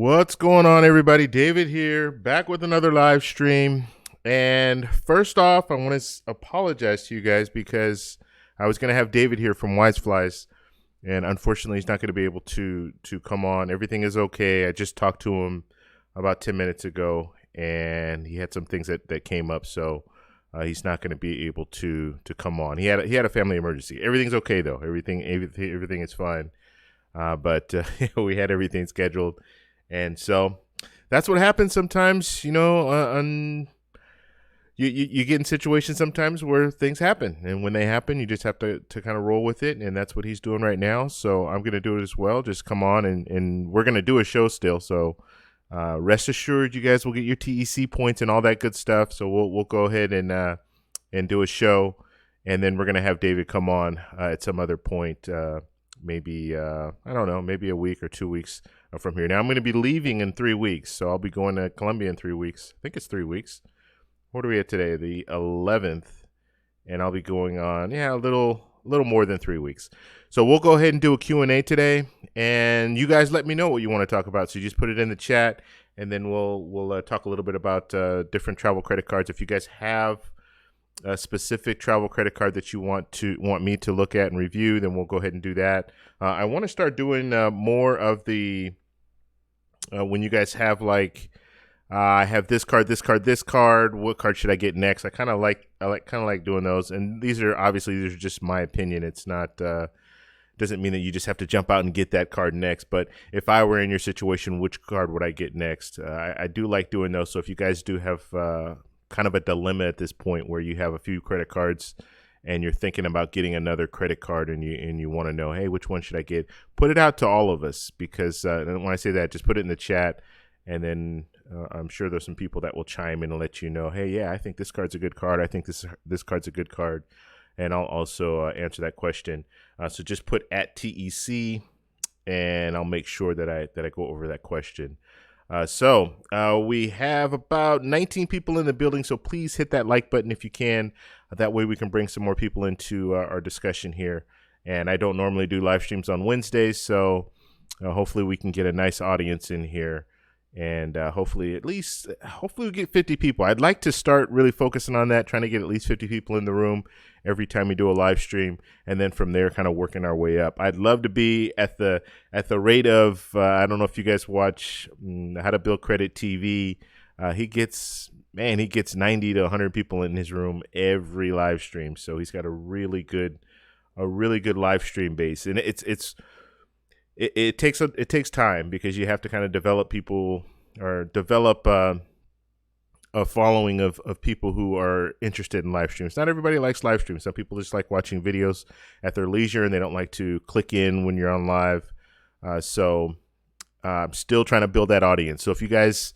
What's going on, everybody? David here, back with another live stream. And first off, I want to apologize to you guys because I was going to have David here from Wise Flies, and unfortunately, he's not going to be able to come on. Everything is okay. I just talked to him about 10 minutes ago, and he had some things that came up, so he's not going to be able to come on. He had a family emergency. Everything's okay though. Everything is fine. But we had everything scheduled. And so that's what happens sometimes, you get in situations sometimes where things happen. And when they happen, you just have to kind of roll with it. And that's what he's doing right now. So I'm going to do it as well. Just come on and we're going to do a show still. So rest assured, you guys will get your TEC points and all that good stuff. So we'll go ahead and do a show. And then we're going to have David come on at some other point, maybe, I don't know, maybe a week or 2 weeks from here. Now I'm going to be leaving in 3 weeks, so I'll be going to Colombia in 3 weeks. I think it's 3 weeks. What are we at today? The 11th, and I'll be going on, a little more than 3 weeks. So we'll go ahead and do a Q&A today, and you guys let me know what you want to talk about. So you just put it in the chat, and then we'll talk a little bit about different travel credit cards. If you guys have a specific travel credit card that you want me to look at and review, then we'll go ahead and do that. I want to start doing more of the when you guys have like I have this card. What card should I get next? I kind of like doing those. And these are just my opinion. It's not doesn't mean that you just have to jump out and get that card next. But if I were in your situation, which card would I get next? I do like doing those. So if you guys do have kind of a dilemma at this point where you have a few credit cards and you're thinking about getting another credit card and you want to know, hey, which one should I get? Put it out to all of us, because when I say that, just put it in the chat, and then I'm sure there's some people that will chime in and let you know, hey, yeah, I think this card's a good card. I think this card's a good card. And I'll also answer that question. So just put at TEC, and I'll make sure that I go over that question. So we have about 19 people in the building, so please hit that like button if you can. That way we can bring some more people into our discussion here. And I don't normally do live streams on Wednesdays, so hopefully we can get a nice audience in here. And hopefully we get 50 people. I'd like to start really focusing on that, trying to get at least 50 people in the room every time we do a live stream, and then from there kind of working our way up. I'd love to be at the rate of I don't know if you guys watch How to Build Credit TV. He gets 90 to 100 people in his room every live stream. So he's got a really good live stream base, and it takes time, because you have to kind of develop people, or develop a following of people who are interested in live streams. Not everybody likes live streams. Some people just like watching videos at their leisure, and they don't like to click in when you're on live. So I'm still trying to build that audience. So if you guys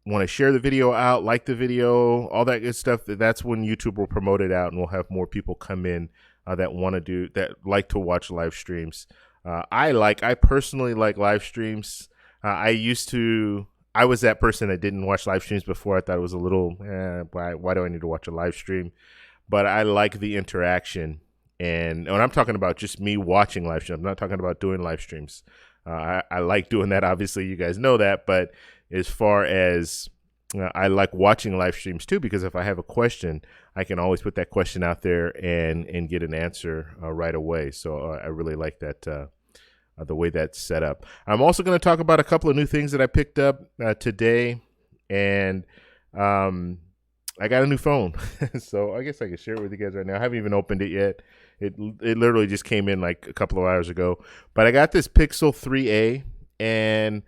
want to share the video out, like the video, all that good stuff, that's when YouTube will promote it out, and we'll have more people come in that like to watch live streams. I personally like live streams. I was that person that didn't watch live streams before. I thought it was a little, why do I need to watch a live stream? But I like the interaction. And when I'm talking about just me watching live streams, I'm not talking about doing live streams. I like doing that. Obviously, you guys know that. But as far as I like watching live streams too, because if I have a question, I can always put that question out there and get an answer right away. So I really like that, the way that's set up. I'm also going to talk about a couple of new things that I picked up today, and I got a new phone. So I guess I can share it with you guys right now. I haven't even opened it yet. It literally just came in like a couple of hours ago. But I got this Pixel 3a, and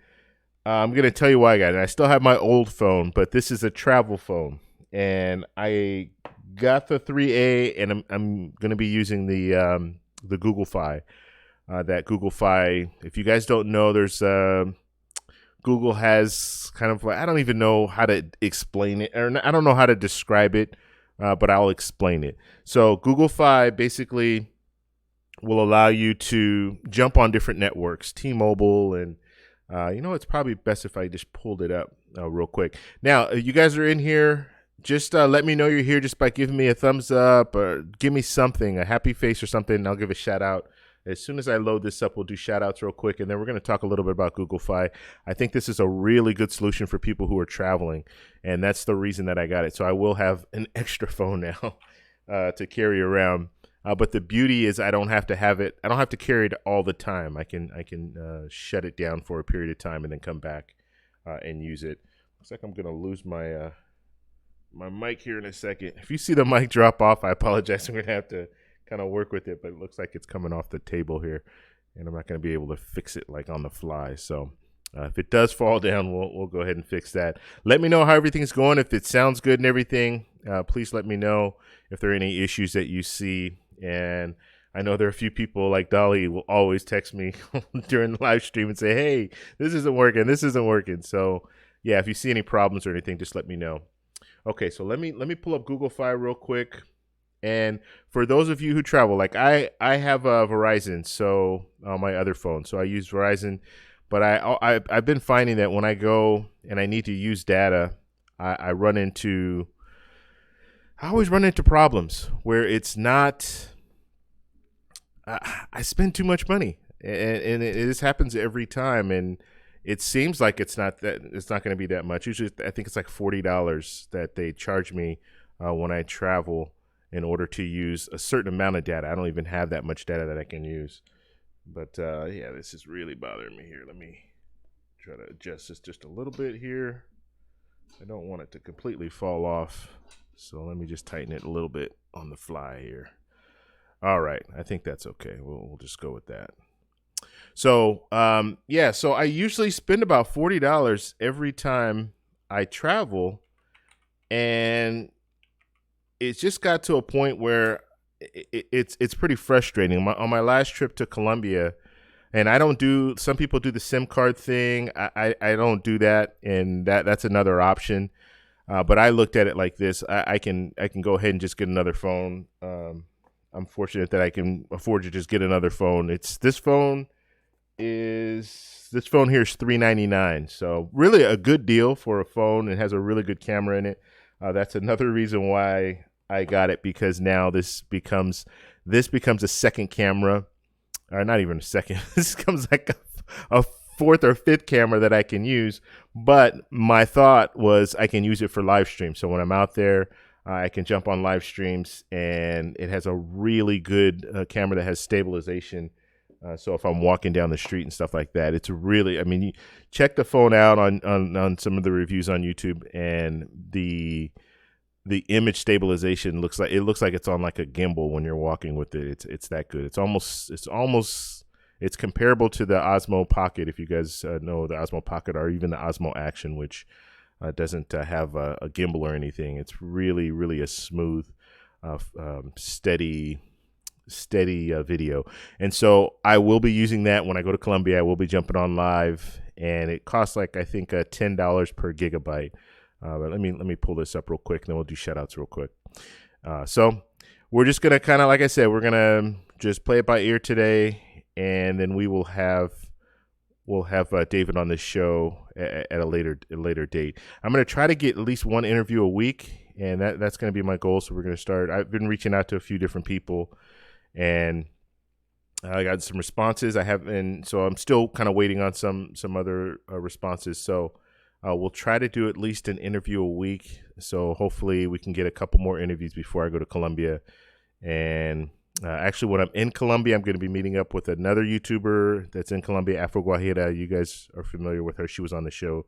I'm going to tell you why I got it. I still have my old phone, but this is a travel phone. And I got the 3A, and I'm going to be using the Google Fi. That Google Fi, if you guys don't know, there's Google has kind of like, I don't even know how to explain it, or I don't know how to describe it, but I'll explain it. So Google Fi basically will allow you to jump on different networks, T-Mobile, and it's probably best if I just pulled it up real quick. Now, you guys are in here. Just let me know you're here just by giving me a thumbs up, or give me something, a happy face or something, and I'll give a shout out as soon as I load this up, we'll do shout outs real quick, and then we're going to talk a little bit about Google Fi. I think this is a really good solution for people who are traveling, and that's the reason that I got it. So I will have an extra phone now to carry around. But the beauty is I don't have to have it. I don't have to carry it all the time. I can shut it down for a period of time and then come back and use it. Looks like I'm going to lose my my mic here in a second. If you see the mic drop off, I apologize. I'm going to have to kind of work with it, but it looks like it's coming off the table here, and I'm not going to be able to fix it like on the fly. So if it does fall down, we'll go ahead and fix that. Let me know how everything's going. If it sounds good and everything, please let me know if there are any issues that you see. And I know there are a few people like Dolly will always text me during the live stream and say, hey, this isn't working. So yeah, if you see any problems or anything, just let me know. Okay, so let me pull up Google Fi real quick. And for those of you who travel, like I have a Verizon, so on my other phone, so I use Verizon. But I've been finding that when I go and I need to use data, I always run into problems where it's not. I spend too much money, and this happens every time, and it seems like it's not going to be that much. Usually, I think it's like $40 that they charge me when I travel in order to use a certain amount of data. I don't even have that much data that I can use. But yeah, this is really bothering me here. Let me try to adjust this just a little bit here. I don't want it to completely fall off. So let me just tighten it a little bit on the fly here. All right, I think that's okay. We'll just go with that. So yeah, so I usually spend about $40 every time I travel, and it's just got to a point where it's pretty frustrating. On my last trip to Colombia, and I don't do. Some people do the SIM card thing. I don't do that, and that's another option. But I looked at it like this: I can go ahead and just get another phone. I'm fortunate that I can afford to just get another phone. This phone here is $399, so really a good deal for a phone. It has a really good camera in it. That's another reason why I got it, because now this becomes a second camera, or not even a second. This becomes like a fourth or fifth camera that I can use. But my thought was I can use it for live stream. So when I'm out there, I can jump on live streams, and it has a really good camera that has stabilization. So if I'm walking down the street and stuff like that, it's really, I mean, you check the phone out on some of the reviews on YouTube, and the image stabilization looks like it's on like a gimbal when you're walking with it. It's that good. It's comparable to the Osmo Pocket, if you guys know the Osmo Pocket, or even the Osmo Action, which doesn't have a gimbal or anything. It's really, really a smooth, steady video. And so I will be using that when I go to Colombia. I will be jumping on live, and it costs like, I think, $10 per gigabyte. But let me pull this up real quick, and then we'll do shout outs real quick. So we're just going to kind of, like I said, we're going to just play it by ear today, and then we'll have David on this show at a later date. I'm going to try to get at least one interview a week, and that's going to be my goal. So we're going to start. I've been reaching out to a few different people, and I got some responses. So I'm still kind of waiting on some other responses. So we'll try to do at least an interview a week. So hopefully we can get a couple more interviews before I go to Colombia. And actually, when I'm in Colombia, I'm going to be meeting up with another YouTuber that's in Colombia, Afro Guajira. You guys are familiar with her. She was on the show.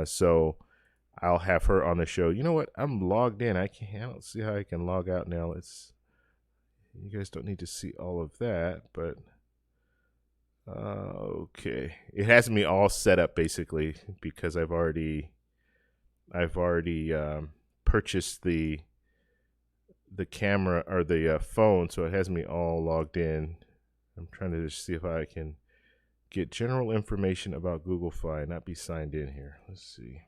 So I'll have her on the show. You know what? I'm logged in. I don't see how I can log out now. You guys don't need to see all of that, but okay. It has me all set up basically because I've already purchased the camera or the phone, so it has me all logged in. I'm trying to just see if I can get general information about Google Fi and not be signed in here. Let's see.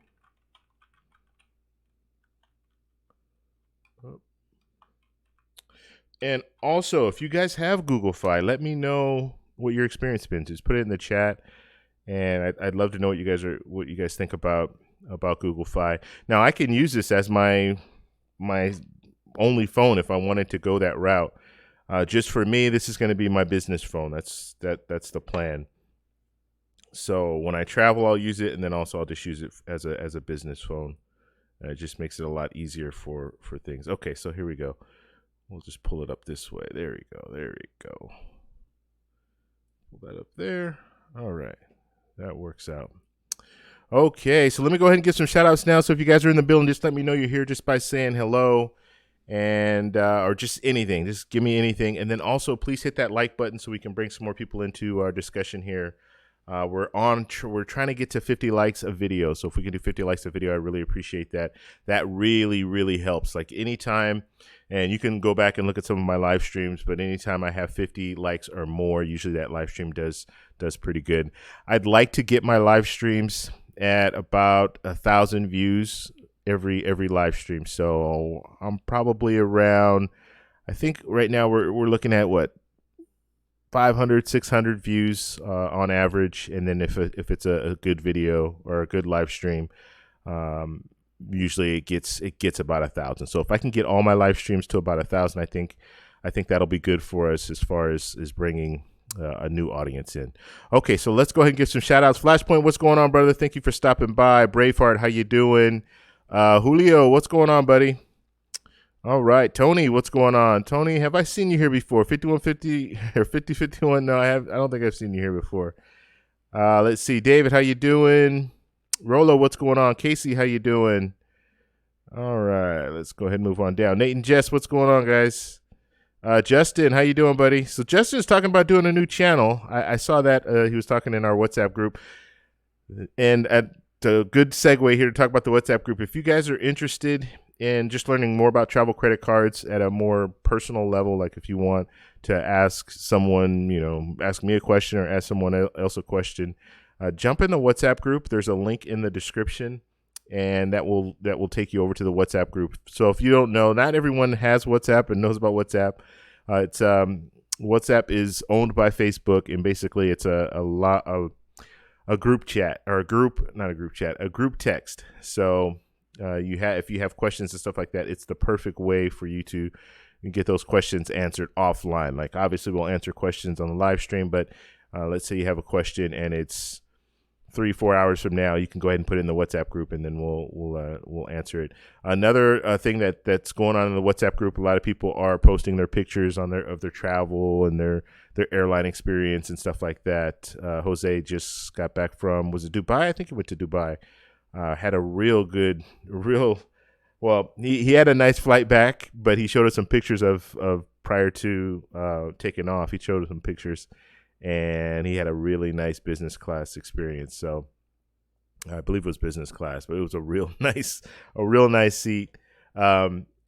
Oh. And also, if you guys have Google Fi, let me know what your experience has been. Just put it in the chat, and I'd love to know what you guys think about Google Fi. Now, I can use this as my only phone if I wanted to go that route. Just for me, this is going to be my business phone. That's the plan. So when I travel, I'll use it, and then also I'll just use it as a business phone. It just makes it a lot easier for things. Okay, so here we go. We'll just pull it up this way. There we go. There we go. Pull that up there. All right, that works out. Okay, so let me go ahead and give some shout outs now. So if you guys are in the building, just let me know you're here just by saying hello, and or just anything. Just give me anything. And then also please hit that like button so we can bring some more people into our discussion here. We're trying to get to 50 likes a video. So if we can do 50 likes a video, I really appreciate that. That really, really helps. Like anytime, and you can go back and look at some of my live streams, but anytime I have 50 likes or more, usually that live stream does pretty good. I'd like to get my live streams at about 1,000 views every live stream. So I'm probably around, I think right now we're looking at what, 500, 600 views on average. And then if it's a good video or a good live stream, usually it gets about 1,000. So if I can get all my live streams to about 1,000, I think that'll be good for us as far as bringing a new audience in. Okay, so let's go ahead and give some shout outs. Flashpoint, what's going on, brother? Thank you for stopping by. Braveheart, how you doing? Julio, what's going on, buddy? All right, Tony, what's going on? Tony, have I seen you here before? 5150 or 5051? No, I don't think I've seen you here before. Let's see, David, how you doing? Rolo, what's going on? Casey, how you doing? All right, let's go ahead and move on down. Nate and Jess, what's going on, guys? Justin, how you doing, buddy? So Justin's talking about doing a new channel. I saw that he was talking in our WhatsApp group, and a good segue here to talk about the WhatsApp group. If you guys are interested in just learning more about travel credit cards at a more personal level, like if you want to ask someone, ask me a question or ask someone else a question, jump in the WhatsApp group. There's a link in the description, and that will take you over to the WhatsApp group. So if you don't know, not everyone has WhatsApp and knows about WhatsApp. It's WhatsApp is owned by Facebook, and basically it's a group chat, or a group text. So if you have questions and stuff like that, it's the perfect way for you to get those questions answered offline. Like obviously we'll answer questions on the live stream, but let's say you have a question and it's 3-4 hours from now, you can go ahead and put it in the WhatsApp group, and then we'll answer it. Another thing that's going on in the WhatsApp group, a lot of people are posting their pictures of their travel and their airline experience and stuff like that. Jose just got back from, was it Dubai? I think he went to Dubai. Had a he had a nice flight back, but he showed us some pictures of prior to taking off. He showed us some pictures, and he had a really nice business class experience. So I believe it was business class, but it was a real nice seat.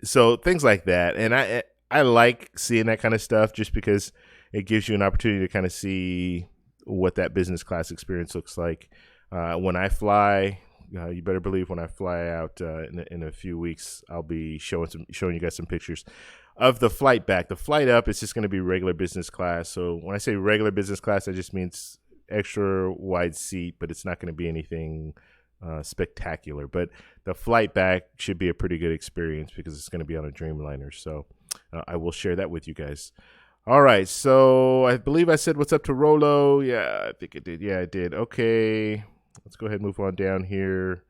So things like that. And I like seeing that kind of stuff just because it gives you an opportunity to kind of see what that business class experience looks like. When I fly, you better believe when I fly out in a few weeks, I'll be showing you guys some pictures of the flight back. The flight up is just going to be regular business class. So when I say regular business class, that just means extra wide seat, but it's not going to be anything spectacular. But the flight back should be a pretty good experience because it's going to be on a Dreamliner. So I will share that with you guys. All right, so I believe I said what's up to Rolo. Yeah, I think I did. Yeah, I did. Okay, let's go ahead and move on down here.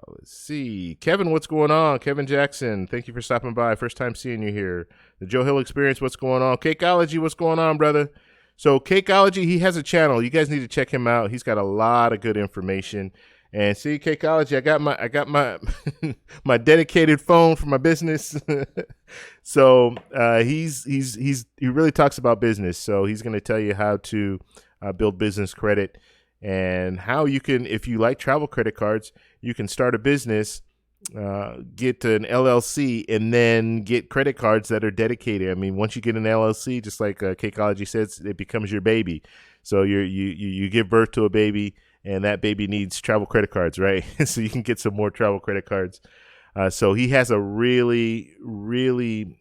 Let's see. Kevin, what's going on? Kevin Jackson, thank you for stopping by. First time seeing you here. The Joe Hill Experience, what's going on? Cakeology, what's going on, brother? So Cakeology, he has a channel. You guys need to check him out. He's got a lot of good information. And see, Cakeology, I got my my dedicated phone for my business. So he really talks about business. So he's going to tell you how to build business credit and how you can, if you like travel credit cards, you can start a business, get an LLC, and then get credit cards that are dedicated. I mean, once you get an LLC, just like Cakeology says, it becomes your baby. So you give birth to a baby, and that baby needs travel credit cards, right? So you can get some more travel credit cards. So he has a really, really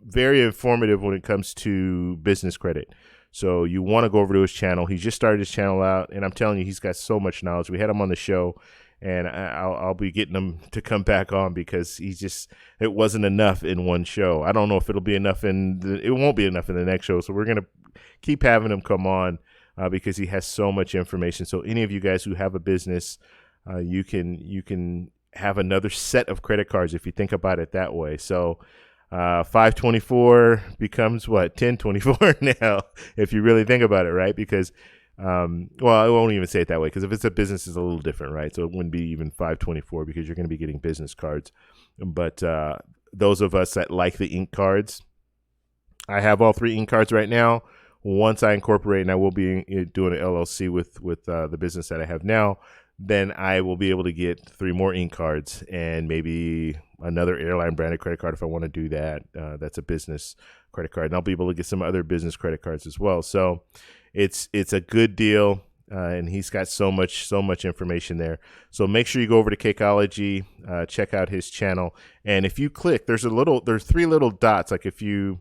very informative when it comes to business credit. So you want to go over to his channel. He just started his channel out, and I'm telling you, he's got so much knowledge. We had him on the show, and I'll be getting him to come back on because it wasn't enough in one show. I don't know if it'll be enough it won't be enough in the next show. So we're gonna keep having him come on because he has so much information. So any of you guys who have a business, you can have another set of credit cards if you think about it that way. So 524 becomes what, 1024 now, if you really think about it, right? Because, well, I won't even say it that way, because if it's a business, it's a little different, right? So it wouldn't be even 524 because you're going to be getting business cards. But those of us that like the ink cards, I have all 3 ink cards right now. Once I incorporate, and I will be doing an LLC with the business that I have now, then I will be able to get 3 more ink cards and maybe another airline branded credit card if I want to do that. That's a business credit card, and I'll be able to get some other business credit cards as well. So it's a good deal, and he's got so much information there. So make sure you go over to Cakeology, check out his channel, and if you click, there's 3 little dots. Like if you're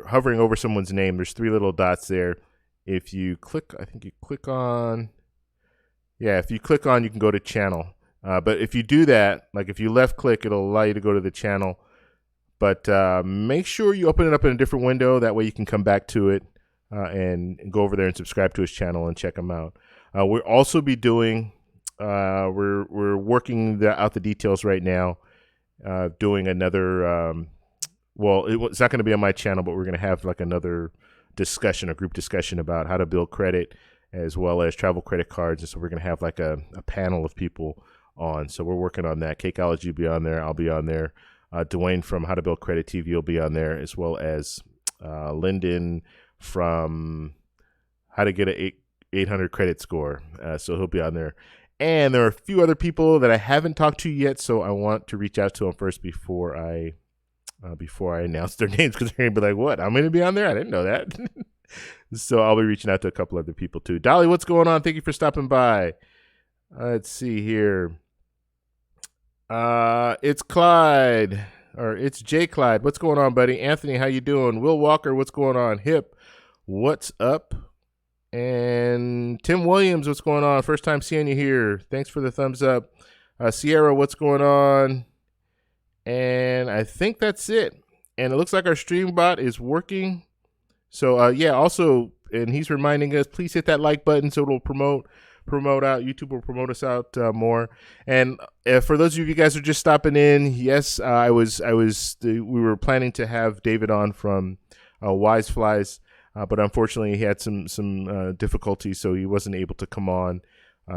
hovering over someone's name, there's 3 little dots there. If you click, I think you click on. Yeah, if you click on, you can go to channel. But if you do that, like if you left click, it'll allow you to go to the channel. But make sure you open it up in a different window. That way you can come back to it and go over there and subscribe to his channel and check him out. We'll also be doing, we're working out the details right now, doing another, well, it's not going to be on my channel, but we're going to have like another discussion, a group discussion about how to build credit, as well as travel credit cards. And so we're going to have like a panel of people on. So we're working on that. Cakeology will be on there. I'll be on there. Dwayne from How to Build Credit TV will be on there, as well as Lyndon from How to Get an 800 Credit Score. So he'll be on there. And there are a few other people that I haven't talked to yet, so I want to reach out to them first before I announce their names, because they're going to be like, what? I'm going to be on there? I didn't know that. So I'll be reaching out to a couple other people too. Dolly, what's going on? Thank you for stopping by. Let's see here. It's Clyde, or it's Jay Clyde. What's going on, buddy? Anthony, how you doing? Will Walker, what's going on? Hip, what's up? And Tim Williams, what's going on? First time seeing you here. Thanks for the thumbs up. Sierra, what's going on? And I think that's it. And it looks like our stream bot is working. So yeah, also, and he's reminding us, please hit that like button so it'll promote out. YouTube will promote us out more. And for those of you guys who are just stopping in, yes, we were planning to have David on from Wise Flies, but unfortunately he had some difficulties, so he wasn't able to come on.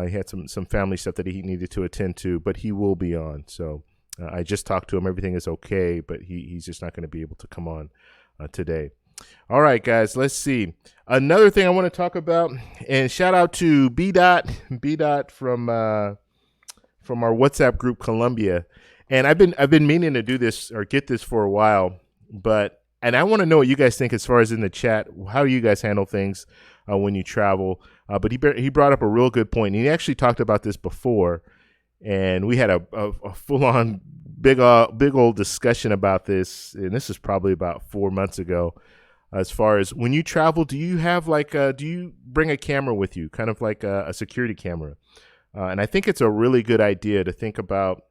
He had some family stuff that he needed to attend to, but he will be on. So I just talked to him. Everything is okay, but he's just not going to be able to come on today. All right, guys, let's see. Another thing I want to talk about, and shout out to B Dot from our WhatsApp group, Columbia. And I've been meaning to do this or get this for a while, and I want to know what you guys think as far as in the chat. How do you guys handle things when you travel? But he brought up a real good point. And he actually talked about this before, and we had a full-on big old discussion about this. And this is probably about 4 months ago. As far as when you travel, do you have do you bring a camera with you, kind of like a security camera? And I think it's a really good idea to think about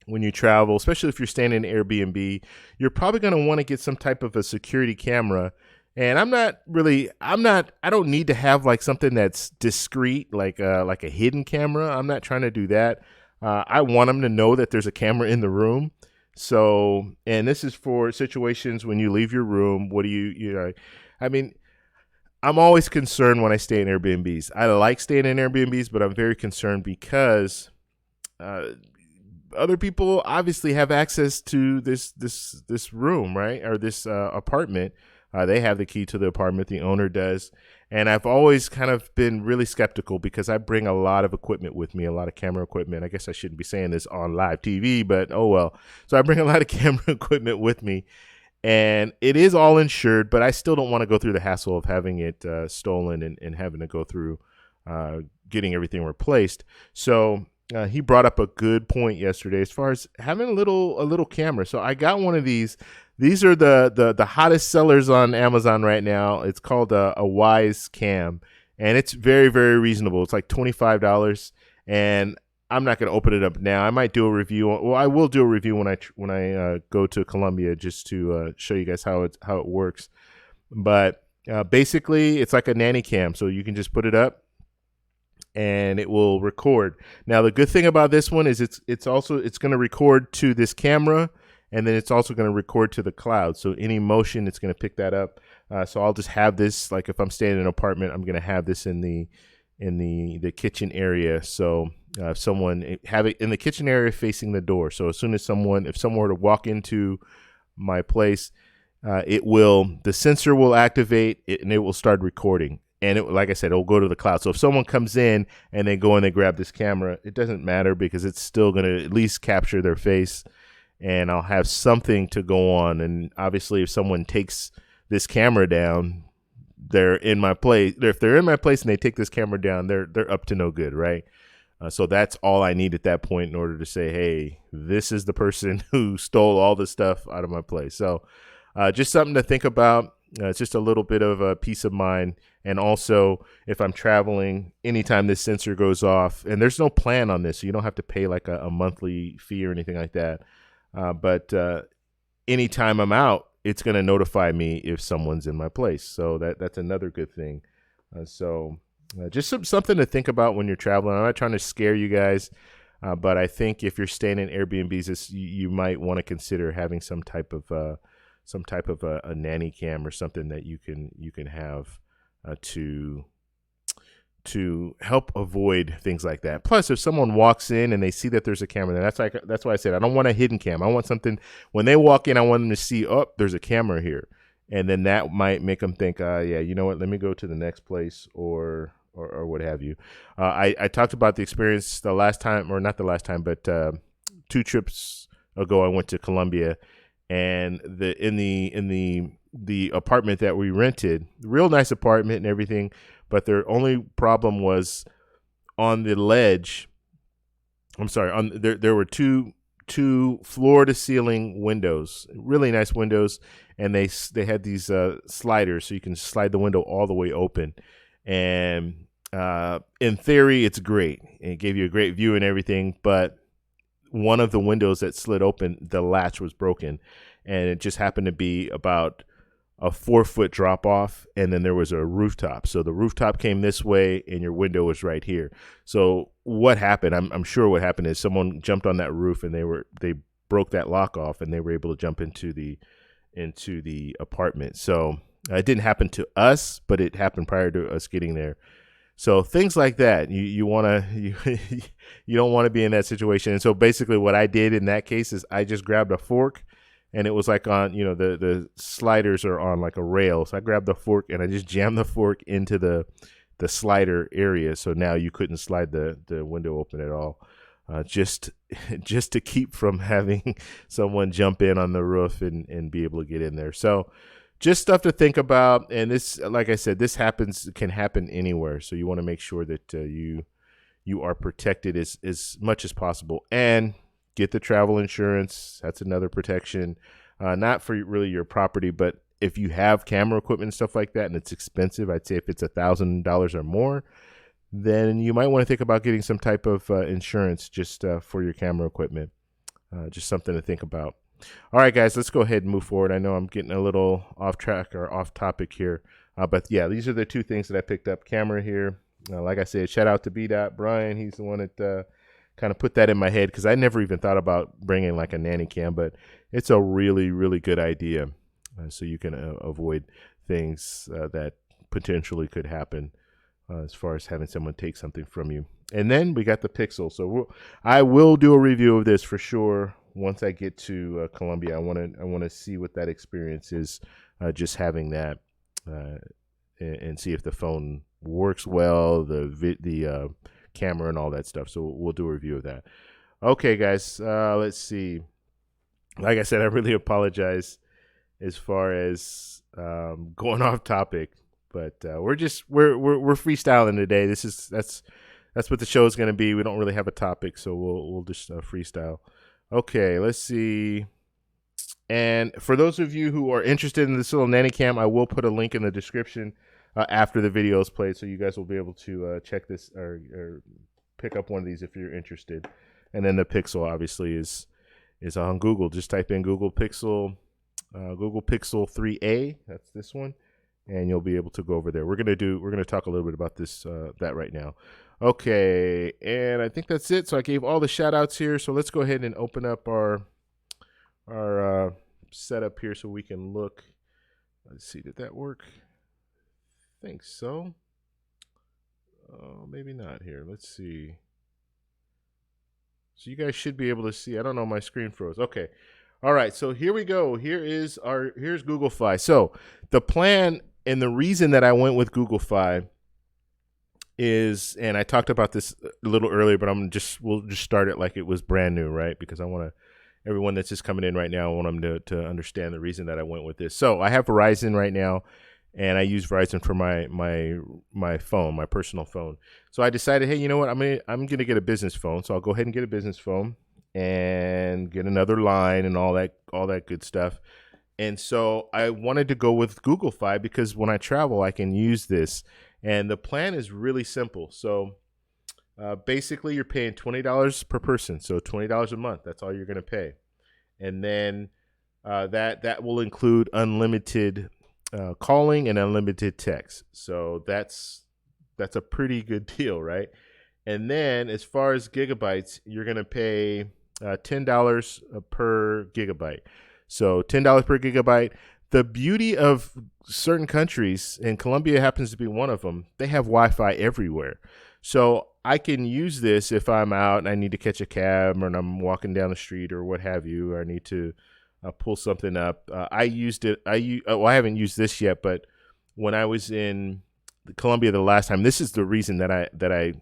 when you travel, especially if you're staying in Airbnb. You're probably going to want to get some type of a security camera. And I don't need to have like something that's discreet, like a hidden camera. I'm not trying to do that. I want them to know that there's a camera in the room. So, and this is for situations when you leave your room. What do I mean, I'm always concerned when I stay in Airbnbs. I like staying in Airbnbs, but I'm very concerned because other people obviously have access to this room, right? Or this apartment. They have the key to the apartment. The owner does. And I've always kind of been really skeptical because I bring a lot of equipment with me, a lot of camera equipment. I guess I shouldn't be saying this on live TV, but oh well. So I bring a lot of camera equipment with me, and it is all insured, but I still don't want to go through the hassle of having it stolen and having to go through getting everything replaced. So he brought up a good point yesterday as far as having a little camera. So I got one of these. These are the hottest sellers on Amazon right now. It's called a Wise Cam, and it's very, very reasonable. It's like $25, and I'm not going to open it up now. I might do a review. Well, I will do a review when I go to Colombia, just to show you guys how it works. But basically, it's like a nanny cam, so you can just put it up and it will record. Now, the good thing about this one is it's going to record to this camera, and then it's also going to record to the cloud. So any motion, it's going to pick that up. So I'll just have this, like if I'm staying in an apartment, I'm going to have this in the kitchen area. So if someone have it in the kitchen area facing the door. So as soon as if someone were to walk into my place, the sensor will activate and it will start recording. And like I said, it'll go to the cloud. So if someone comes in and they go and they grab this camera, it doesn't matter because it's still going to at least capture their face, and I'll have something to go on. And obviously, if someone takes this camera down, they're in my place. If they're in my place and they take this camera down, they're up to no good, right? So that's all I need at that point in order to say, hey, this is the person who stole all the stuff out of my place. So just something to think about. It's just a little bit of a peace of mind. And also, if I'm traveling, anytime this sensor goes off, and there's no plan on this, so you don't have to pay like a monthly fee or anything like that. But anytime I'm out, it's going to notify me if someone's in my place. So that's another good thing. Just something to think about when you're traveling. I'm not trying to scare you guys, but I think if you're staying in Airbnbs, you might want to consider having some type of a nanny cam or something that you can have to help avoid things like that. Plus, if someone walks in and they see that there's a camera there, that's why I said I don't want a hidden cam. I want something when they walk in, I want them to see, oh, there's a camera here, and then that might make them think, yeah, you know what, let me go to the next place or what have you. I talked about the experience the last time, or not the last time, but 2 trips ago, I went to Colombia, and in the apartment that we rented, real nice apartment and everything, but their only problem was on the ledge. I'm sorry, there were two floor to ceiling windows, really nice windows, and they had these sliders, so you can slide the window all the way open. And in theory, it's great. It gave you a great view and everything, but one of the windows that slid open, the latch was broken, and it just happened to be about a 4-foot drop off, and then there was a rooftop. So the rooftop came this way, and your window was right here. So what happened? I'm sure what happened is someone jumped on that roof, and they broke that lock off, and they were able to jump into the apartment. So it didn't happen to us, but it happened prior to us getting there. So things like that, you don't want to be in that situation. And so basically what I did in that case is I just grabbed a fork, and it was like on, the sliders are on like a rail. So I grabbed the fork and I just jammed the fork into the slider area. So now you couldn't slide the window open at all. Just to keep from having someone jump in on the roof and be able to get in there. So just stuff to think about. And this, like I said, this can happen anywhere. So you want to make sure that you are protected as much as possible, and get the travel insurance. That's another protection, not for really your property, but if you have camera equipment and stuff like that, and it's expensive, I'd say if it's $1,000 or more, then you might want to think about getting some type of insurance just for your camera equipment. Just something to think about. All right, guys, let's go ahead and move forward. I know I'm getting a little off track or off topic here, but yeah, these are the 2 things that I picked up. Camera here. Like I said, shout out to B-Dot Brian. He's the one that kind of put that in my head, because I never even thought about bringing like a nanny cam, but it's a really, really good idea. So you can avoid things that potentially could happen as far as having someone take something from you. And then we got the Pixel. So I will do a review of this for sure once I get to Colombia. I want to see what that experience is, just having that, and see if the phone works well, the camera and all that stuff. So we'll do a review of that. Okay, guys, let's see. Like I said, I really apologize as far as going off topic, but we're freestyling today. That's what the show is going to be. We don't really have a topic, so we'll just freestyle. Okay, let's see. And for those of you who are interested in this little nanny cam, I will put a link in the description after the video is played, so you guys will be able to check this or pick up one of these if you're interested. And then the Pixel obviously is on Google. Just type in Google Pixel 3A. That's this one, and you'll be able to go over there. We're gonna talk a little bit about this that right now. Okay, and I think that's it. So I gave all the shout outs here. So let's go ahead and open up our setup here so we can look. Let's see, did that work? I think so. Maybe not here. Let's see. So you guys should be able to see. I don't know, my screen froze. Okay. All right, so here we go. Here's Google Fi. So the plan and the reason that I went with Google Fi is, and I talked about this a little earlier, but we'll just start it like it was brand new, right? Because I want everyone that's just coming in right now, I want them to understand the reason that I went with this. So I have Verizon right now, and I use Verizon for my phone, my personal phone. So I decided, hey, you know what? I'm gonna get a business phone. So I'll go ahead and get a business phone and get another line and all that good stuff. And so I wanted to go with Google Fi because when I travel, I can use this. And the plan is really simple. So basically, you're paying $20 per person, so $20 a month. That's all you're going to pay. And then that will include unlimited calling and unlimited text. So that's a pretty good deal, right? And then as far as gigabytes, you're going to pay $10 per gigabyte. So $10 per gigabyte. The beauty of certain countries, and Colombia happens to be one of them, they have Wi-Fi everywhere. So I can use this if I'm out and I need to catch a cab or I'm walking down the street or what have you, or I need to pull something up. I used it. I haven't used this yet, but when I was in Colombia the last time, this is the reason that I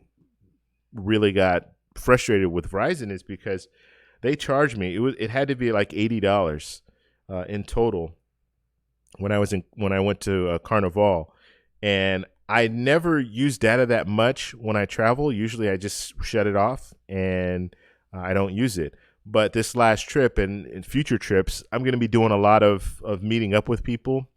really got frustrated with Verizon, is because they charged me. It had to be like $80 in total when I went to Carnival, and I never use data that much when I travel. Usually I just shut it off and I don't use it. But this last trip and in future trips, I'm going to be doing a lot of meeting up with people.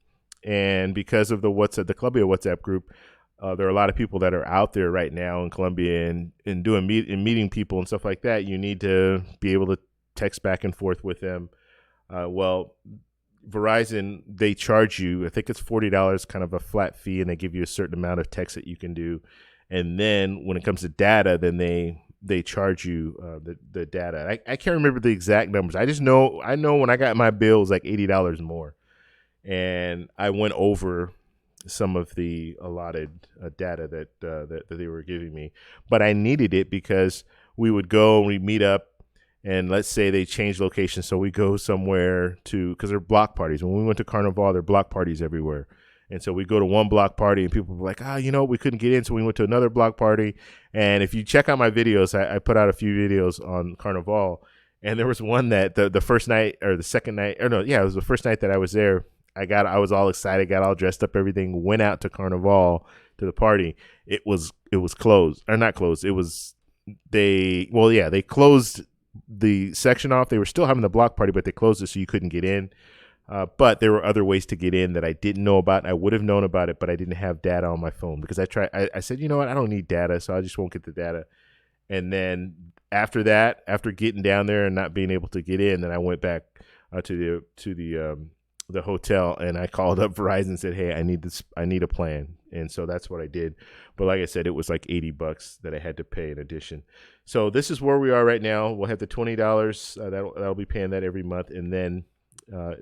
And because of the Colombia WhatsApp group, there are a lot of people that are out there right now in Colombia and meeting people and stuff like that. You need to be able to text back and forth with them. Verizon, they charge you, I think it's $40, kind of a flat fee, and they give you a certain amount of text that you can do. And then when it comes to data, then they charge you the data. I can't remember the exact numbers. I know when I got my bill, it was like $80 more. And I went over some of the allotted data that they were giving me. But I needed it because we would go and we'd meet up. And let's say they change location, so we go somewhere because they're block parties. When we went to Carnival, there are block parties everywhere. And so we go to one block party, and people were like, we couldn't get in, so we went to another block party. And if you check out my videos, I put out a few videos on Carnival, and there was one that the first night or the second night, it was the first night that I was there. I was all excited, got all dressed up, everything, went out to Carnival to the party. It was closed, or not closed. They closed the section off. They were still having the block party, but they closed it so you couldn't get in. But there were other ways to get in that I didn't know about. I would have known about it, but I didn't have data on my phone because I said, you know what, I don't need data, so I just won't get the data. And then after that, after getting down there and not being able to get in, then I went back to the hotel, and I called up Verizon and said, hey, I need a plan. And so that's what I did. But like I said, it was like $80 that I had to pay in addition. So this is where we are right now. We'll have the $20 that'll be paying that every month. And then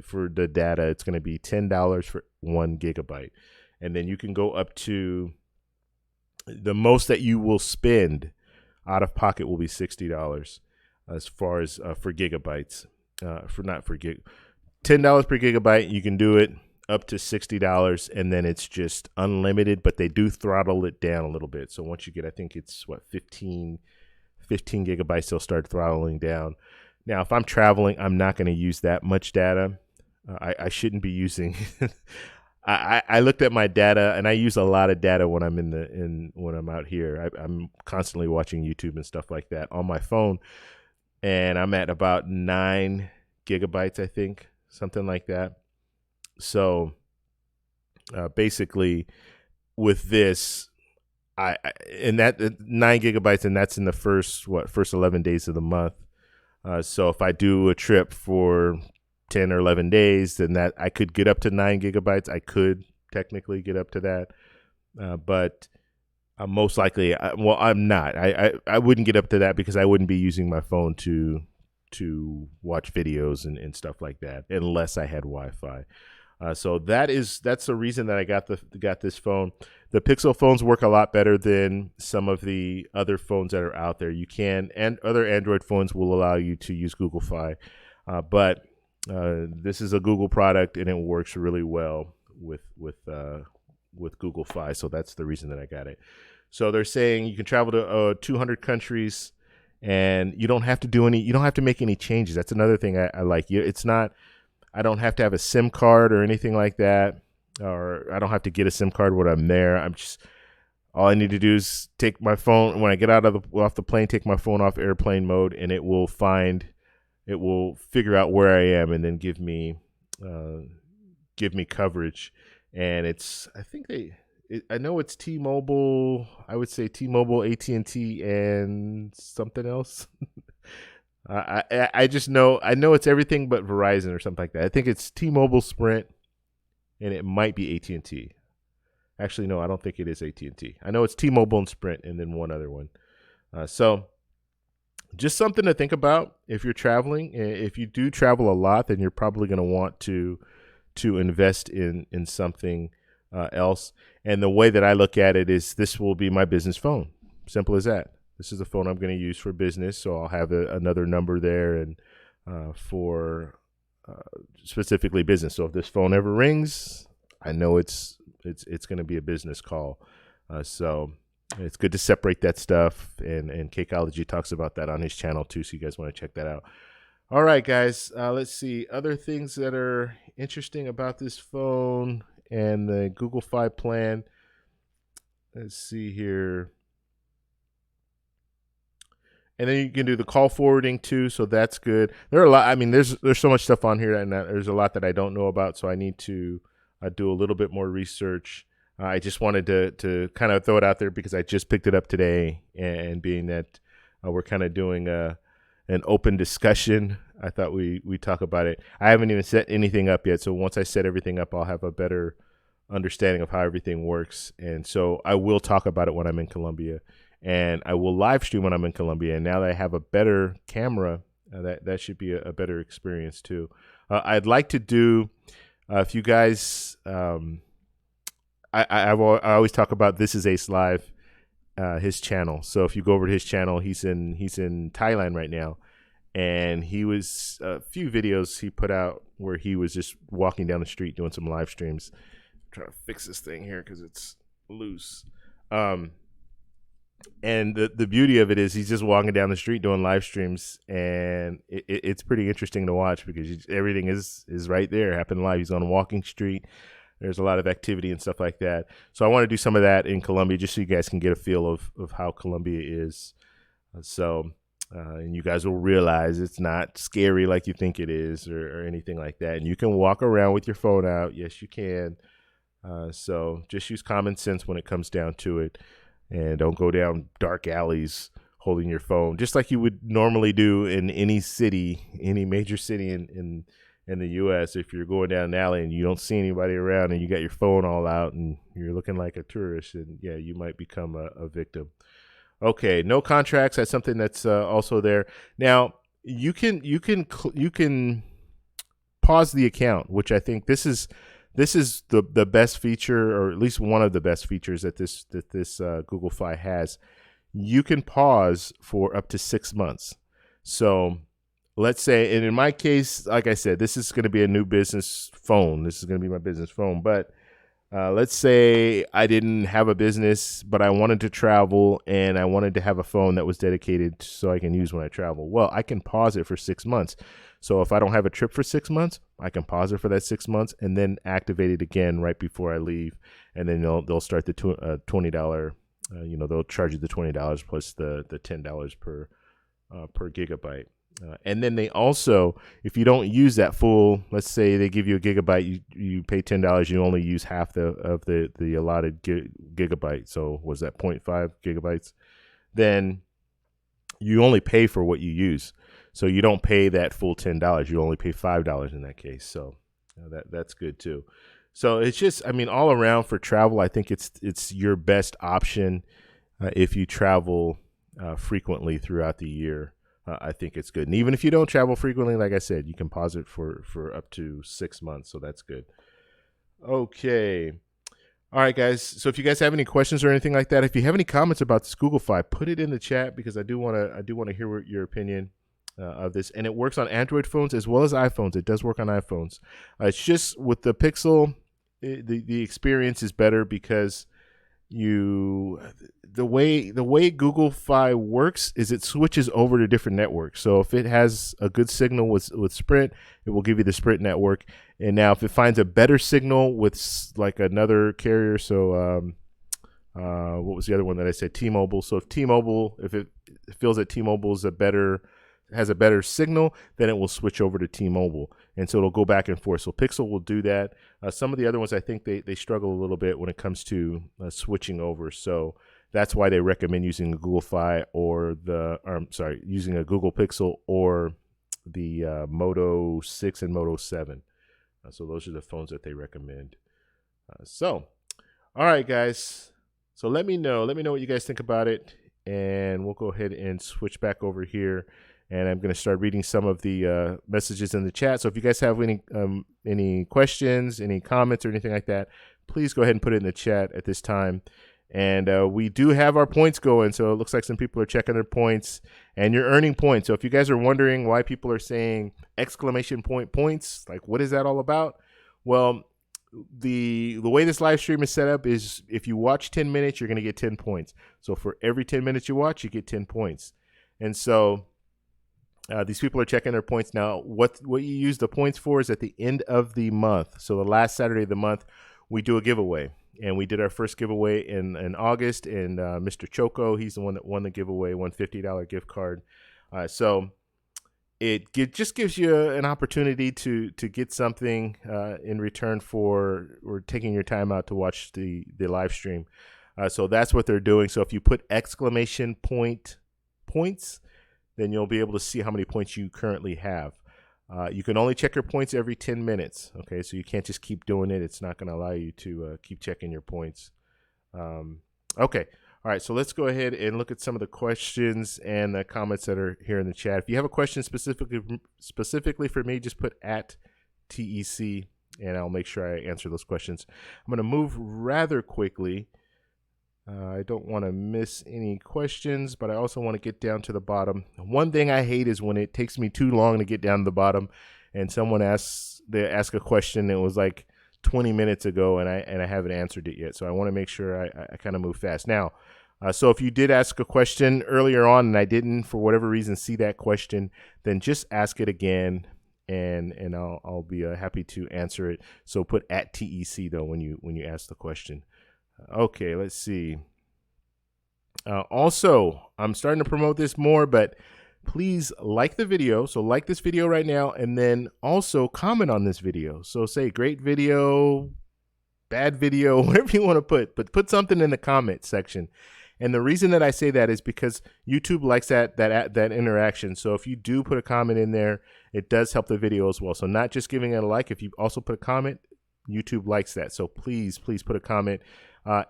for the data, it's going to be $10 for 1 gigabyte. And then you can go up to the most that you will spend out of pocket will be $60 as far as for gigabytes, $10 per gigabyte. You can do it up to $60, and then it's just unlimited, but they do throttle it down a little bit. So once you get, I think it's 15 gigabytes, they'll start throttling down. Now, if I'm traveling, I'm not going to use that much data. I shouldn't be using. I looked at my data, and I use a lot of data when I'm when I'm out here. I'm constantly watching YouTube and stuff like that on my phone, and I'm at about 9 gigabytes, I think, something like that. So basically, with this, and that 9 gigabytes, and that's in the first 11 days of the month. So if I do a trip for 10 or 11 days, then that I could get up to 9 gigabytes. I could technically get up to that, but most likely, I'm not. I wouldn't get up to that because I wouldn't be using my phone to watch videos and stuff like that unless I had Wi-Fi. So that's the reason that I got this phone. The Pixel phones work a lot better than some of the other phones that are out there. And other Android phones will allow you to use Google Fi, but this is a Google product and it works really well with Google Fi. So that's the reason that I got it. So they're saying you can travel to 200 countries and you don't have to make any changes. That's another thing I like. I don't have to have a SIM card or anything like that, or I don't have to get a SIM card when I'm there. All I need to do is take my phone when I get off the plane, take my phone off airplane mode, and it will figure out where I am and then give me coverage. And I know it's T-Mobile. I would say T-Mobile, AT&T, and something else. I just know it's everything but Verizon or something like that. I think it's T-Mobile, Sprint, and it might be AT&T. Actually, no, I don't think it is AT&T. I know it's T-Mobile and Sprint, and then one other one. So just something to think about if you're traveling. If you do travel a lot, then you're probably going to want to invest in something else. And the way that I look at it is this will be my business phone. Simple as that. This is the phone I'm going to use for business, so I'll have another number there and for specifically business. So if this phone ever rings, I know it's going to be a business call. So it's good to separate that stuff, and Cakeology talks about that on his channel too, so you guys want to check that out. All right, guys, let's see. Other things that are interesting about this phone and the Google Fi plan. Let's see here. And then you can do the call forwarding too, so that's good. There are a lot. I mean, there's so much stuff on here, and there's a lot that I don't know about, so I need to do a little bit more research. I just wanted to kind of throw it out there because I just picked it up today, and being that we're kind of doing an open discussion, I thought we talk about it. I haven't even set anything up yet, so once I set everything up, I'll have a better understanding of how everything works, and so I will talk about it when I'm in Colombia. And I will live stream when I'm in Colombia. And now that I have a better camera, that should be a better experience too. I'd like to do, if you guys, I always talk about This Is Ace Live, his channel. So if you go over to his channel, he's in Thailand right now, and he was a few videos he put out where he was just walking down the street doing some live streams. I'm trying to fix this thing here because it's loose. And the beauty of it is he's just walking down the street doing live streams, and it's pretty interesting to watch because everything is right there happening live. He's on a walking street. There's a lot of activity and stuff like that. So I want to do some of that in Colombia just so you guys can get a feel of how Colombia is. And you guys will realize it's not scary like you think it is or anything like that. And you can walk around with your phone out. Yes, you can. So just use common sense when it comes down to it. And don't go down dark alleys holding your phone, just like you would normally do in any major city in the U.S. If you're going down an alley and you don't see anybody around and you got your phone all out and you're looking like a tourist, and yeah, you might become a victim. Okay, no contracts. That's something that's also there. Now you can pause the account, which I think this is the best feature, or at least one of the best features that this Google Fi has. You can pause for up to 6 months. So let's say, and in my case, like I said, this is going to be a new business phone. This is going to be my business phone. But let's say I didn't have a business, but I wanted to travel and I wanted to have a phone that was dedicated so I can use when I travel. Well, I can pause it for 6 months. So if I don't have a trip for 6 months, I can pause it for that 6 months and then activate it again right before I leave. And then they'll start the $20. They'll charge you the $20 plus the $10 per gigabyte. And then they also, if you don't use that full, let's say they give you a gigabyte, you pay $10, you only use half of the allotted gigabyte. So was that 0.5 gigabytes? Then you only pay for what you use. So you don't pay that full $10. You only pay $5 in that case. So that's good too. So it's just, I mean, all around for travel, I think it's your best option if you travel frequently throughout the year. I think it's good. And even if you don't travel frequently, like I said, you can pause it for up to 6 months. So that's good. Okay. All right, guys. So if you guys have any questions or anything like that, if you have any comments about this Google Fi, put it in the chat because I do want to hear your opinion of this. And it works on Android phones as well as iPhones. It does work on iPhones. It's just with the Pixel, the experience is better because the way Google Fi works is it switches over to different networks. So if it has a good signal with Sprint, it will give you the Sprint network. And now if it finds a better signal with like another carrier, so what was the other one that I said? T-Mobile. So if it feels that T-Mobile has a better signal, then it will switch over to T-Mobile. And so it'll go back and forth. So Pixel will do that. Some of the other ones, I think they struggle a little bit when it comes to switching over. So that's why they recommend using a Google Fi using a Google Pixel or the Moto 6 and Moto 7. So those are the phones that they recommend. All right, guys. So let me know what you guys think about it. And we'll go ahead and switch back over here. And I'm going to start reading some of the messages in the chat. So if you guys have any questions, any comments, or anything like that, please go ahead and put it in the chat at this time. And we do have our points going. So it looks like some people are checking their points. And you're earning points. So if you guys are wondering why people are saying exclamation point points, like what is that all about? Well, the way this live stream is set up is if you watch 10 minutes, you're going to get 10 points. So for every 10 minutes you watch, you get 10 points. And so these people are checking their points now. What you use the points for is at the end of the month. So the last Saturday of the month, we do a giveaway. And we did our first giveaway in August. And Mr. Choco, he's the one that won the giveaway, won $50 gift card. So it just gives you an opportunity to get something in return for taking your time out to watch the live stream. So that's what they're doing. So if you put exclamation point points, then you'll be able to see how many points you currently have. You can only check your points every 10 minutes. Okay, so you can't just keep doing it. It's not going to allow you to keep checking your points. Okay. All right, so let's go ahead and look at some of the questions and the comments that are here in the chat. If you have a question specifically for me, just put @TEC, and I'll make sure I answer those questions. I'm going to move rather quickly. I don't want to miss any questions, but I also want to get down to the bottom. One thing I hate is when it takes me too long to get down to the bottom, and someone asks a question that was like 20 minutes ago, and I haven't answered it yet. So I want to make sure I kind of move fast. Now, so if you did ask a question earlier on and I didn't, for whatever reason, see that question, then just ask it again, and I'll be happy to answer it. So put @TEC though when you ask the question. Okay, let's see. Also, I'm starting to promote this more, but please like the video. So like this video right now, and then also comment on this video. So say great video, bad video, whatever you want to put, but put something in the comment section. And the reason that I say that is because YouTube likes that interaction. So if you do put a comment in there, it does help the video as well. So not just giving it a like, if you also put a comment, YouTube likes that. So please put a comment.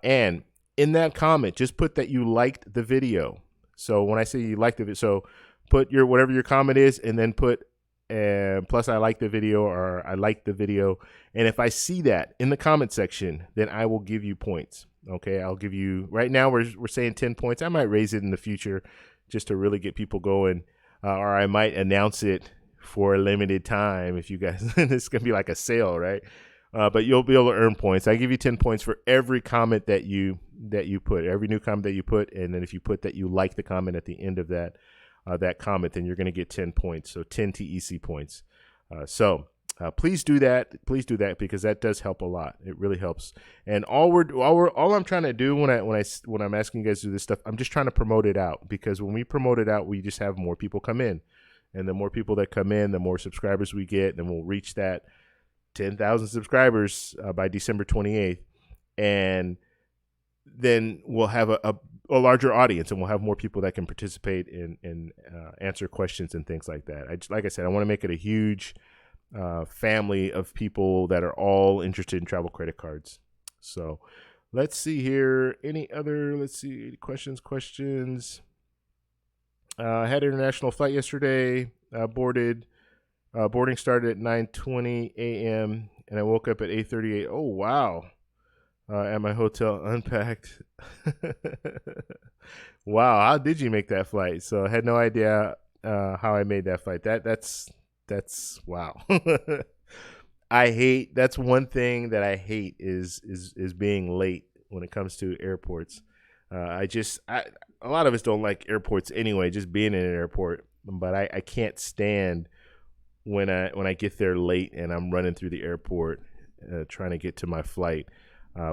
And in that comment, just put that you liked the video. So when I say you liked the video, so put whatever your comment is, and then put plus I like the video, or I like the video. And if I see that in the comment section, then I will give you points. Okay, I'll give you, right now we're saying 10 points. I might raise it in the future just to really get people going, or I might announce it for a limited time if you guys, it's going to be like a sale, right? But you'll be able to earn points. I give you 10 points for every comment that you put, every new comment that you put. And then if you put that you like the comment at the end of that comment, then you're going to get 10 points. So 10 TEC points. Please do that. Please do that, because that does help a lot. It really helps. And all I'm trying to do when I'm asking you guys to do this stuff, I'm just trying to promote it out, because when we promote it out, we just have more people come in. And the more people that come in, the more subscribers we get, and we'll reach that 10,000 subscribers by December 28th. And then we'll have a larger audience, and we'll have more people that can participate and answer questions and things like that. Like I said, I want to make it a huge family of people that are all interested in travel credit cards. So let's see here. Any other, questions. I had an international flight yesterday, boarded. Boarding started at 9:20 a.m. and I woke up at 8:38. Oh, wow. At my hotel, unpacked. Wow, how did you make that flight? So I had no idea how I made that flight. That's wow. That's one thing that I hate is being late when it comes to airports. A lot of us don't like airports anyway, just being in an airport. But I can't stand when I get there late and I'm running through the airport trying to get to my flight.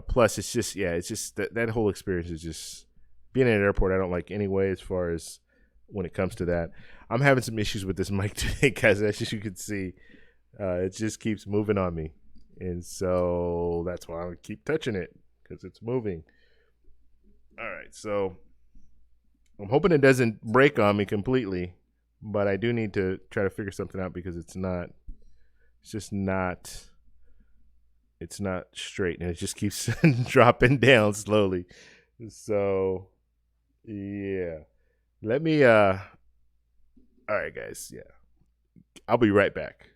Plus, it's just that whole experience is just being in an airport. I don't like anyway, as far as when it comes to that. I'm having some issues with this mic today, guys. As you can see, it just keeps moving on me, and so that's why I keep touching it, because it's moving. All right, so I'm hoping it doesn't break on me completely, but I do need to try to figure something out, because it's not straight, and it just keeps dropping down slowly. So yeah, let me all right, guys. Yeah, I'll be right back.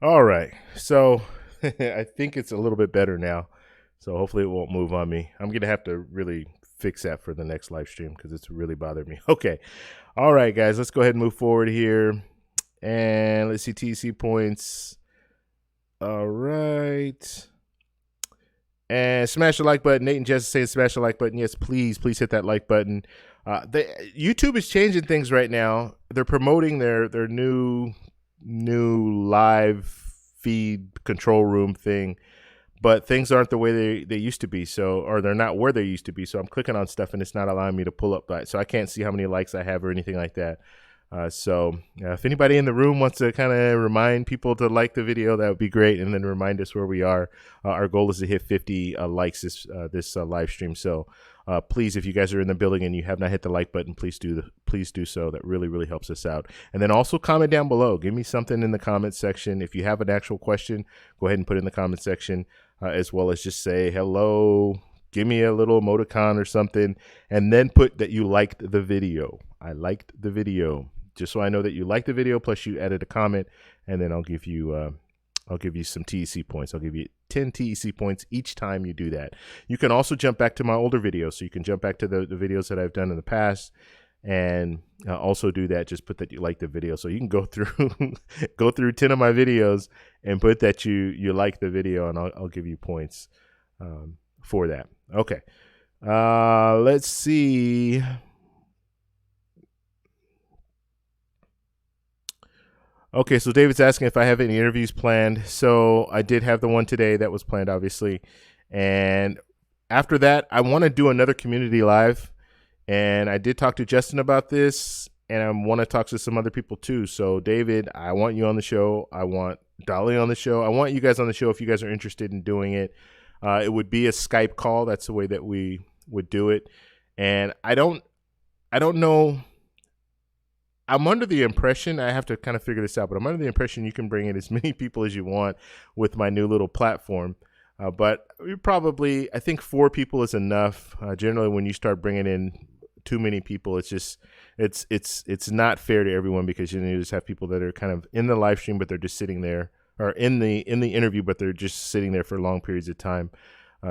All right, so I think it's a little bit better now, so hopefully it won't move on me. I'm gonna have to really fix that for the next live stream, because it's really bothered me. Okay, all right, guys, let's go ahead and move forward here, and let's see TC points. All right, and smash the like button. Nate and Jess saying smash the like button. Yes, please hit that like button. YouTube is changing things right now. They're promoting their new live feed control room thing, but things aren't the way they used to be, or they're not where they used to be. So I'm clicking on stuff and it's not allowing me to pull up that, so I can't see how many likes I have or anything like that. So if anybody in the room wants to kind of remind people to like the video, that would be great, and then remind us where we are. Our goal is to hit 50 likes this live stream. So please, if you guys are in the building and you have not hit the like button, please do so. That really helps us out. And then also comment down below. Give me something in the comment section. If you have an actual question, go ahead and put it in the comment section, as well as just say hello. Give me a little emoticon or something, and then put that you liked the video. I liked the video, just so I know that you liked the video. Plus, you added a comment, and then I'll give you some TEC points. I'll give you 10 TEC points each time you do that. You can also jump back to my older videos, so you can jump back to the videos that I've done in the past, and also do that. Just put that you like the video, so you can go through 10 of my videos and put that you like the video, and I'll give you points for that. Okay, let's see. Okay, so David's asking if I have any interviews planned. So I did have the one today that was planned, obviously. And after that, I want to do another community live. And I did talk to Justin about this, and I want to talk to some other people too. So David, I want you on the show. I want Dolly on the show. I want you guys on the show if you guys are interested in doing it. It would be a Skype call. That's the way that we would do it. And I don't know I'm under the impression, I have to kind of figure this out, but I'm under the impression you can bring in as many people as you want with my new little platform. But we probably, I think 4 people is enough. Generally, when you start bringing in too many people, it's just it's not fair to everyone, because you just have people that are kind of in the live stream, but they're just sitting there, or in the interview, but they're just sitting there for long periods of time.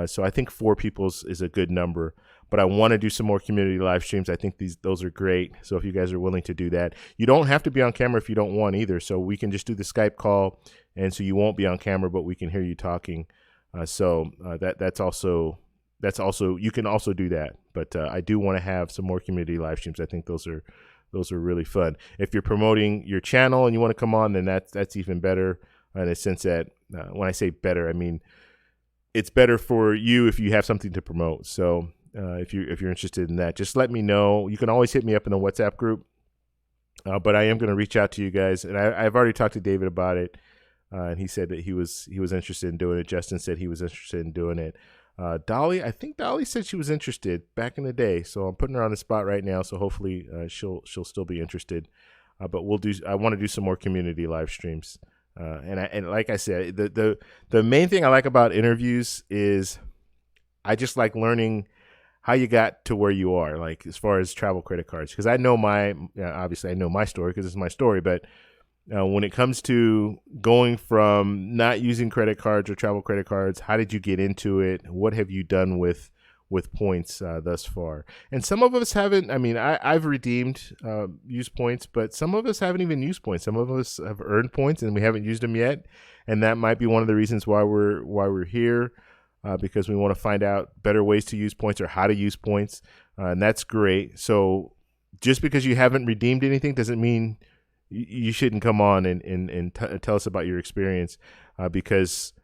So I think 4 people is a good number. But I want to do some more community live streams. I think those are great. So if you guys are willing to do that, you don't have to be on camera if you don't want either. So we can just do the Skype call, and so you won't be on camera, but we can hear you talking. That's also you can also do that. But I do want to have some more community live streams. I think those are really fun. If you're promoting your channel and you want to come on, then that's even better, in a sense that when I say better, I mean it's better for you if you have something to promote. So if you're interested in that, just let me know. You can always hit me up in the WhatsApp group. But I am going to reach out to you guys, and I've already talked to David about it, and he said that he was interested in doing it. Justin said he was interested in doing it. Dolly, I think Dolly said she was interested back in the day, so I'm putting her on the spot right now. So hopefully she'll still be interested. But I want to do some more community live streams. And like I said, the main thing I like about interviews is I just like learning how you got to where you are, like as far as travel credit cards, because I know obviously I know my story because it's my story, but when it comes to going from not using credit cards or travel credit cards, how did you get into it? What have you done with points thus far? And some of us haven't. I mean, I've redeemed used points, but some of us haven't even used points. Some of us have earned points and we haven't used them yet, and that might be one of the reasons why we're here. Because we want to find out better ways to use points or how to use points, and that's great. So just because you haven't redeemed anything doesn't mean you shouldn't come on and tell us about your experience, because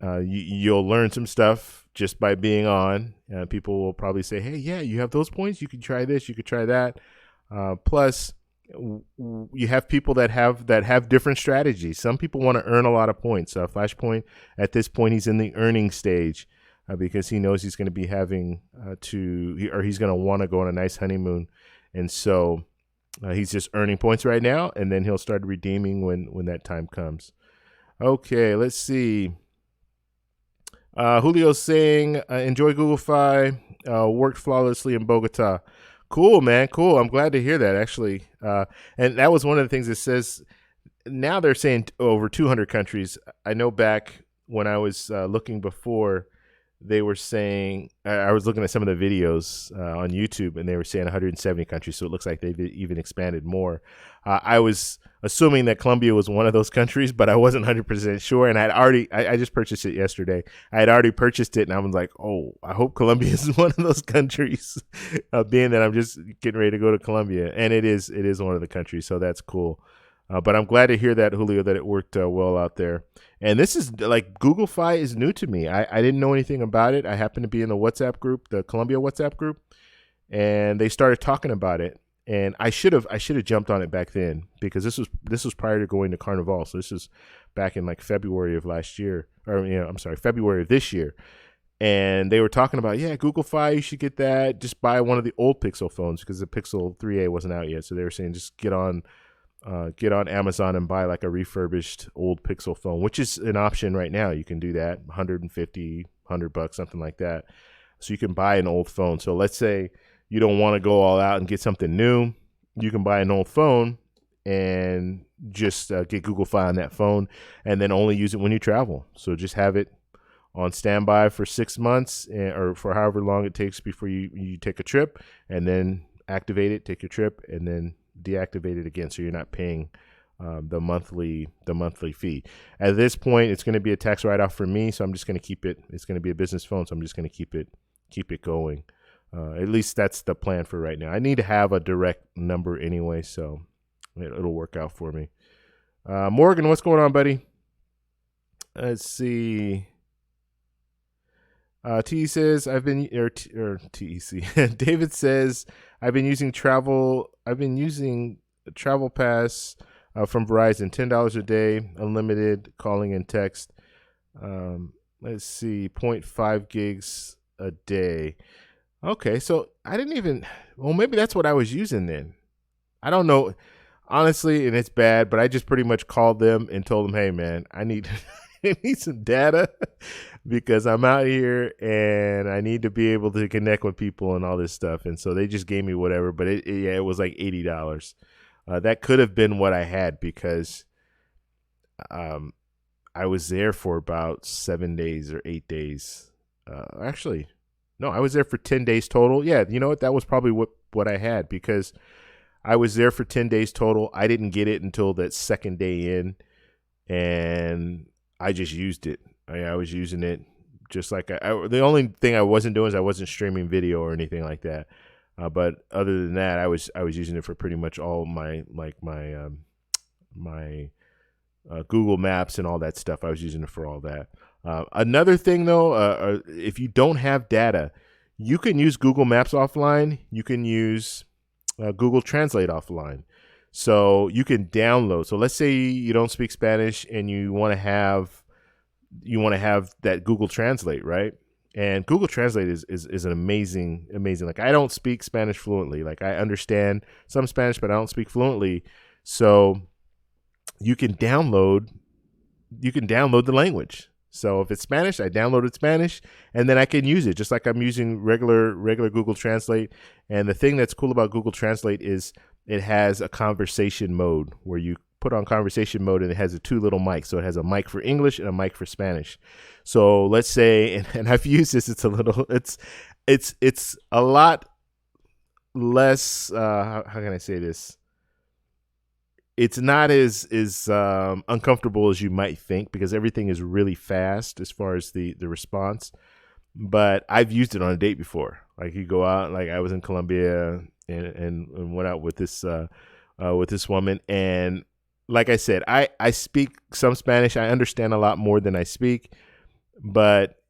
you'll learn some stuff just by being on. People will probably say, hey, yeah, you have those points, you could try this, you could try that. Plus, you have people that have different strategies. Some people want to earn a lot of points. Flashpoint, at this point, he's in the earning stage because he knows he's going to be having he's going to want to go on a nice honeymoon, and so he's just earning points right now, and then he'll start redeeming when that time comes. Okay, let's see. Julio's saying, enjoy Google Fi, worked flawlessly in Bogota. Cool, man. Cool. I'm glad to hear that, actually. And that was one of the things that says, now they're saying over 200 countries. I know back when I was looking before, they were saying, I was looking at some of the videos on YouTube, and they were saying 170 countries. So it looks like they've even expanded more. I was assuming that Colombia was one of those countries, but I wasn't 100% sure. And I just purchased it yesterday. I had already purchased it, and I was like, oh, I hope Colombia is one of those countries, being that I'm just getting ready to go to Colombia. And it is one of the countries, so that's cool. But I'm glad to hear that, Julio, that it worked well out there. And this is like, Google Fi is new to me. I didn't know anything about it. I happened to be in the WhatsApp group, the Colombia WhatsApp group, and they started talking about it. And I should have jumped on it back then, because this was prior to going to Carnival. So this was back in like February of last year, or February of this year. And they were talking about, yeah, Google Fi, you should get that. Just buy one of the old Pixel phones, because the Pixel 3a wasn't out yet. So they were saying just get on Amazon and buy like a refurbished old Pixel phone, which is an option right now. You can do that, $100, something like that. So you can buy an old phone. So let's say you don't want to go all out and get something new. You can buy an old phone and just get Google Fi on that phone, and then only use it when you travel. So just have it on standby for 6 months, or for however long it takes before you take a trip, and then activate it, take your trip, and then deactivate it again, so you're not paying the monthly fee. At this point, it's going to be a tax write-off for me, so I'm just going to keep it. It's going to be a business phone, so I'm just going to keep it going. At least that's the plan for right now. I need to have a direct number anyway, so it'll work out for me. Morgan, what's going on, buddy? Let's see. T says I've been TEC. David says I've been using Travel Pass from Verizon, $10 a day, unlimited calling and text. Let's see, 0.5 gigs a day. Okay, so I didn't even. Well, maybe that's what I was using then. I don't know. honestly, and it's bad, but I just pretty much called them and told them, hey, man, I need, I need some data because I'm out here and I need to be able to connect with people and all this stuff. And so they just gave me whatever, but it was like $80. That could have been what I had because um, I was there for about 7 days or 8 days. Actually, no, I was there for 10 days total. Yeah, you know what? That was probably what I had because I was there for 10 days total. I didn't get it until that second day in, and I just used it. I was using it just like the only thing I wasn't doing is I wasn't streaming video or anything like that. But other than that, I was using it for pretty much all my Google Maps and all that stuff. I was using it for all that. Another thing, though, if you don't have data, you can use Google Maps offline. You can use Google Translate offline. So you can download. So let's say you don't speak Spanish and you want to have that Google Translate, right? And Google Translate is an amazing. Like I don't speak Spanish fluently. Like I understand some Spanish, but I don't speak fluently. So you can download the language. So if it's Spanish, I downloaded Spanish and then I can use it just like I'm using regular Google Translate. And the thing that's cool about Google Translate is it has a conversation mode where you put on conversation mode and it has two little mics. So it has a mic for English and a mic for Spanish. So let's say, and I've used this, it's a lot less, how can I say this? It's not as uncomfortable as you might think because everything is really fast as far as the response. But I've used it on a date before. Like you go out, like I was in Colombia and went out with this woman. And like I said, I speak some Spanish. I understand a lot more than I speak. But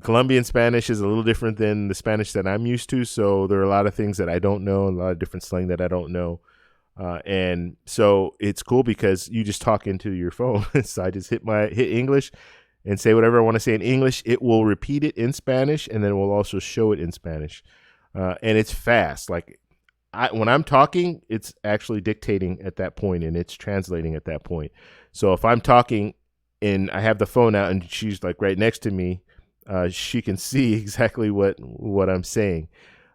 Colombian Spanish is a little different than the Spanish that I'm used to. So there are a lot of things that I don't know, a lot of different slang that I don't know. And so it's cool because you just talk into your phone. So I just hit English and say whatever I want to say in English. It will repeat it in Spanish and then it will also show it in Spanish. And it's fast. Like when I'm talking, it's actually dictating at that point and it's translating at that point. So if I'm talking and I have the phone out and she's like right next to me, she can see exactly what I'm saying.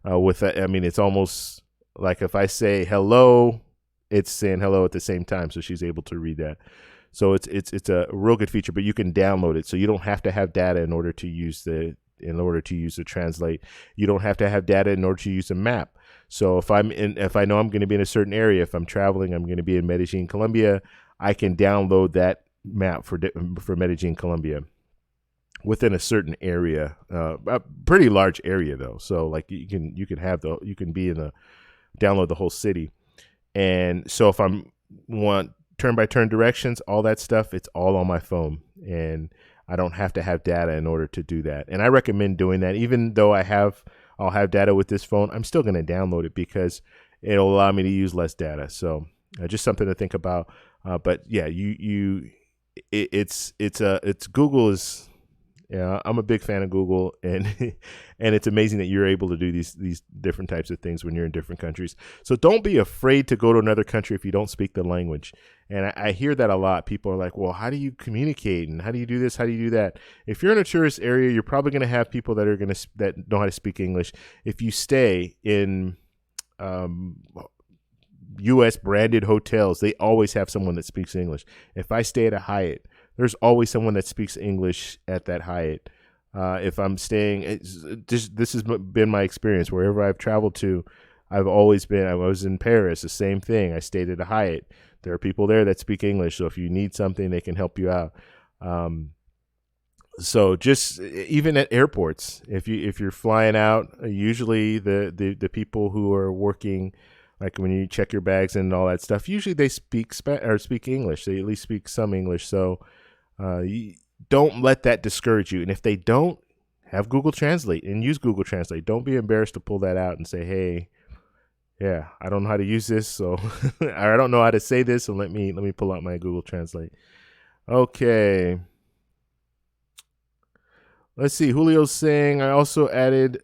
With that, I mean, it's almost like if I say hello, it's saying hello at the same time, so she's able to read that. So it's a real good feature, but you can download it, so you don't have to have data in order to use the Translate. You don't have to have data in order to use a map. So if I know I'm going to be in a certain area, if I'm traveling, I'm going to be in Medellin, Colombia, I can download that map for Medellin, Colombia within a certain area, a pretty large area though. So like you can download the whole city. And so if I'm want turn-by-turn directions, all that stuff, it's all on my phone. And I don't have to have data in order to do that. And I recommend doing that. Even though I'll have data with this phone, I'm still going to download it because it'll allow me to use less data. So just something to think about. But yeah, it's Google is. Yeah, I'm a big fan of Google, and and it's amazing that you're able to do these different types of things when you're in different countries. So don't be afraid to go to another country if you don't speak the language. And I hear that a lot. People are like, well, how do you communicate? And how do you do this? How do you do that? If you're in a tourist area, you're probably going to have people that know how to speak English. If you stay in U.S. branded hotels, they always have someone that speaks English. If I stay at a Hyatt, there's always someone that speaks English at that Hyatt. If I'm staying, this has been my experience. Wherever I've traveled to, I was in Paris, the same thing. I stayed at a Hyatt. There are people there that speak English. So if you need something, they can help you out. So just even at airports, if you're flying out, usually the people who are working, like when you check your bags and all that stuff, usually they speak English. They at least speak some English. So don't let that discourage you. And if they don't, have Google Translate and use Google Translate. Don't be embarrassed to pull that out and say, hey, yeah, I don't know how to use this, so I don't know how to say this, so let me pull out my Google Translate. Okay. Let's see. Julio's saying I also added